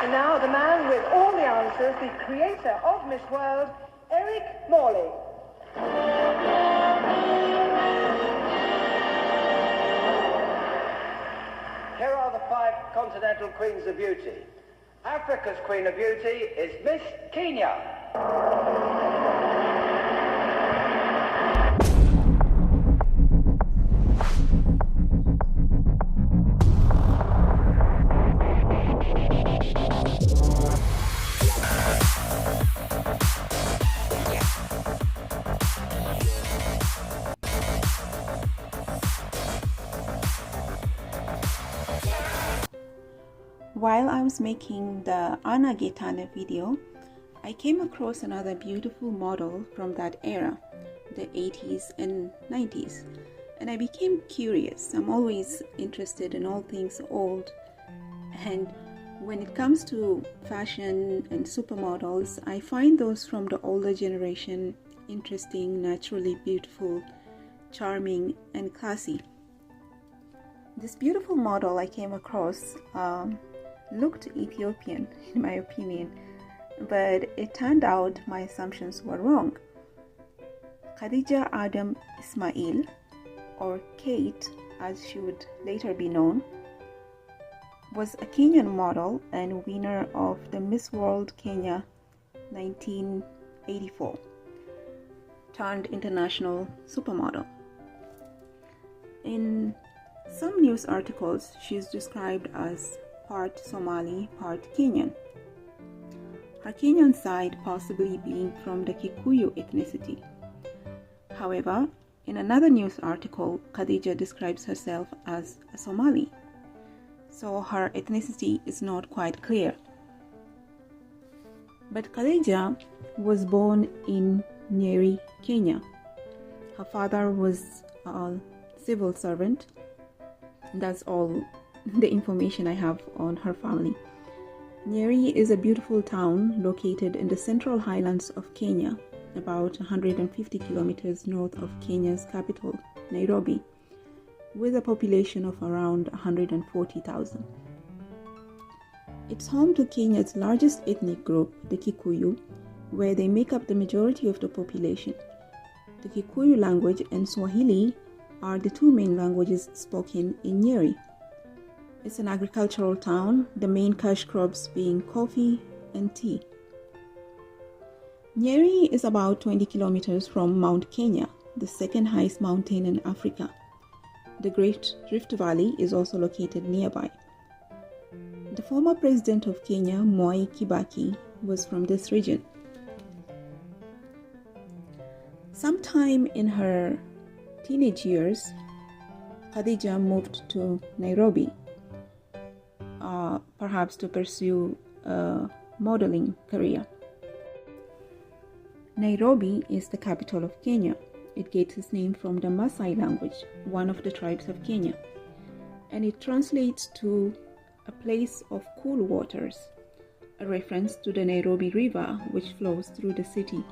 And now the man with all the answers, the creator of Miss World, Eric Morley. Here are the 5 continental queens of beauty. Africa's Queen of Beauty is Miss Kenya. While I was making the Ana Gaetano video, I came across another beautiful model from that era, the 80s and 90s, and I became curious. I'm always interested in all things old, and when it comes to fashion and supermodels, I find those from the older generation interesting, naturally beautiful, charming, and classy. This beautiful model I came across looked Ethiopian, in my opinion, but it turned out my assumptions were wrong. Khadija Adam Ismail, or Kate as she would later be known, was a Kenyan model and winner of the Miss World Kenya 1984, turned international supermodel. In some news articles, she is described as part Somali, part Kenyan. Her Kenyan side possibly being from the Kikuyu ethnicity. However, in another news article, Khadija describes herself as a Somali, so her ethnicity is not quite clear. But Khadija was born in Nyeri, Kenya. Her father was a civil servant. That's all the information I have on her family. Nyeri is a beautiful town located in the central highlands of Kenya, about 150 kilometers north of Kenya's capital, Nairobi, with a population of around 140,000. It's home to Kenya's largest ethnic group, the Kikuyu, where they make up the majority of the population. The Kikuyu language and Swahili are the 2 main languages spoken in Nyeri. It's an agricultural town, the main cash crops being coffee and tea. Nyeri is about 20 kilometers from Mount Kenya, the second highest mountain in Africa. The Great Rift Valley is also located nearby. The former president of Kenya, Mwai Kibaki, was from this region. Sometime in her teenage years, Khadija moved to Nairobi, perhaps to pursue a modeling career. Nairobi is the capital of Kenya. It gets its name from the Maasai language, one of the tribes of Kenya, and it translates to a place of cool waters, a reference to the Nairobi River which flows through the city.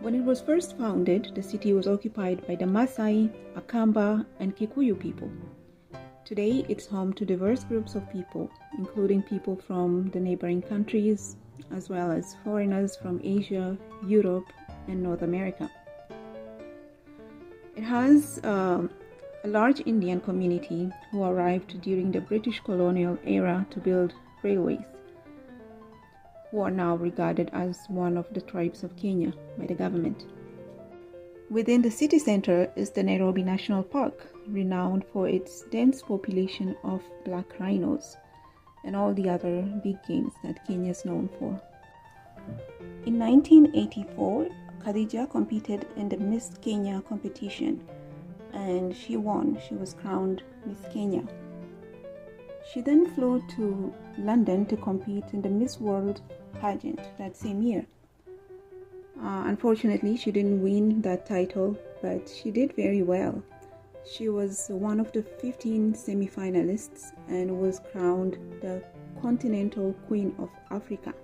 When it was first founded, the city was occupied by the Maasai, Akamba, and Kikuyu people. Today, it's home to diverse groups of people, including people from the neighboring countries, as well as foreigners from Asia, Europe, and North America. It has a large Indian community who arrived during the British colonial era to build railways, who are now regarded as one of the tribes of Kenya by the government. Within the city center is the Nairobi National Park, renowned for its dense population of black rhinos and all the other big games that Kenya is known for. In 1984, Khadija competed in the Miss Kenya competition and she won. She was crowned Miss Kenya. She then flew to London to compete in the Miss World pageant that same year. Unfortunately, she didn't win that title, but she did very well. She was one of the 15 semi-finalists and was crowned the Continental Queen of Africa.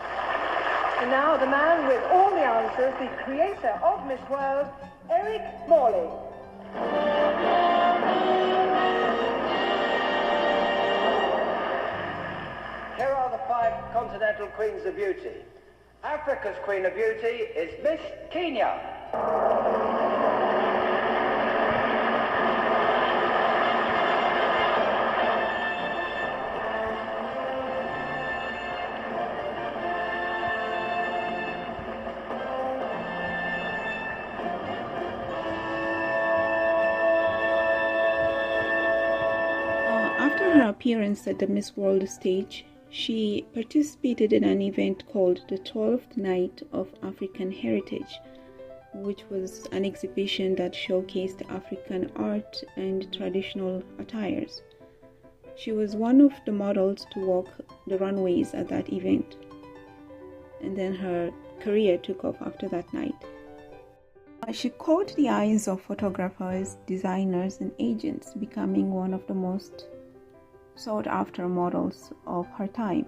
And now the man with all the answers, the creator of Miss World, Eric Morley. five continental queens of beauty. Africa's Queen of Beauty is Miss Kenya. After her appearance at the Miss World stage, she participated in an event called the 12th Night of African Heritage, which was an exhibition that showcased African art and traditional attires. She was one of the models to walk the runways at that event, and then her career took off after that night. She caught the eyes of photographers, designers, and agents, becoming one of the most sought-after models of her time.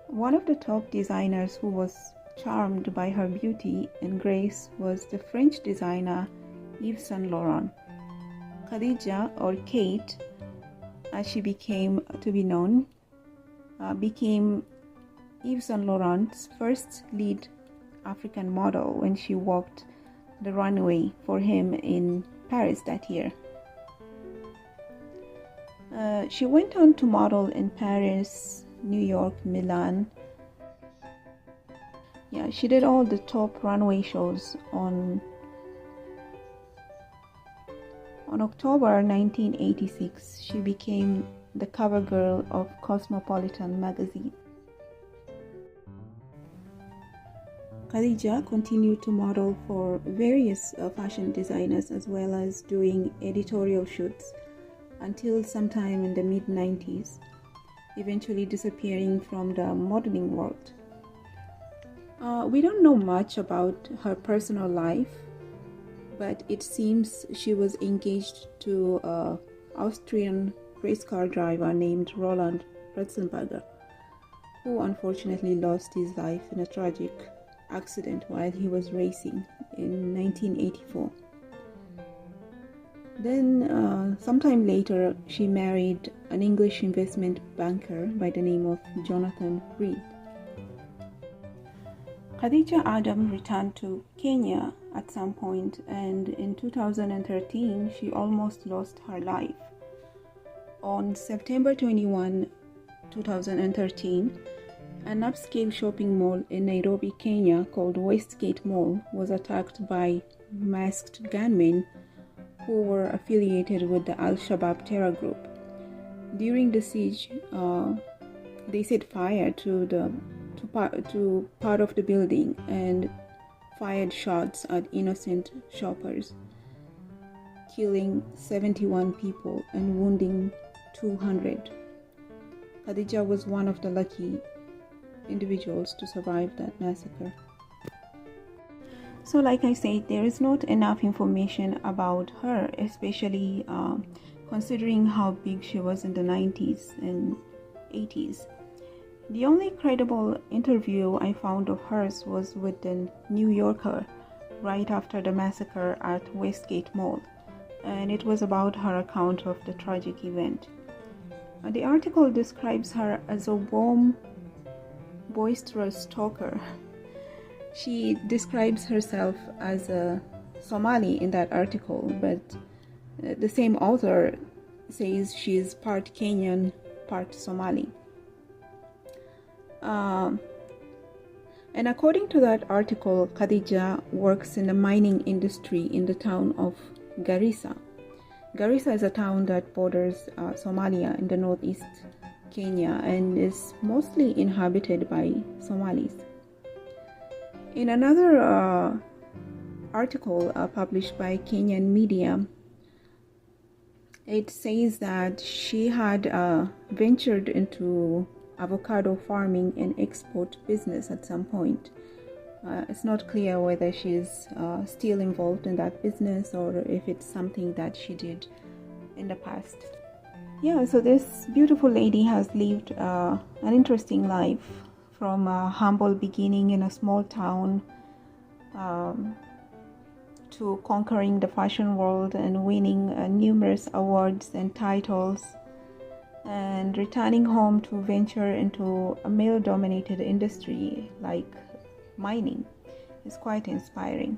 One of the top designers who was charmed by her beauty and grace was the French designer Yves Saint Laurent. Khadija, or Kate, as she became to be known, became Yves Saint Laurent's first lead African model when she walked the runway for him in Paris that year. She went on to model in Paris, New York, Milan. Yeah, she did all the top runway shows. On October 1986, she became the cover girl of Cosmopolitan magazine. Khadija continued to model for various fashion designers as well as doing editorial shoots until sometime in the mid-90s, eventually disappearing from the modeling world. We don't know much about her personal life, but it seems she was engaged to an Austrian race car driver named Roland Ratzenberger, who unfortunately lost his life in a tragic accident while he was racing in 1984. Then, sometime later, she married an English investment banker by the name of Jonathan Reed. Khadija Adam returned to Kenya at some point, and in 2013, she almost lost her life. On September 21, 2013, an upscale shopping mall in Nairobi, Kenya called Westgate Mall was attacked by masked gunmen who were affiliated with the Al-Shabaab terror group. During the siege, they set fire to part of the building and fired shots at innocent shoppers, killing 71 people and wounding 200. Khadija was one of the lucky individuals to survive that massacre. So like I said, there is not enough information about her, especially considering how big she was in the 90s and 80s. The only credible interview I found of hers was with the New Yorker right after the massacre at Westgate Mall, and it was about her account of the tragic event. The article describes her as a warm, boisterous talker. She describes herself as a Somali in that article, but the same author says she is part Kenyan, part Somali. And according to that article, Khadija works in the mining industry in the town of Garissa. Garissa is a town that borders Somalia in the northeast Kenya and is mostly inhabited by Somalis. In another article published by Kenyan media, it says that she had ventured into avocado farming and export business at some point. It's not clear whether she is still involved in that business or if it's something that she did in the past. Yeah, so this beautiful lady has lived an interesting life, from a humble beginning in a small town to conquering the fashion world and winning numerous awards and titles, and returning home to venture into a male-dominated industry like mining is quite inspiring.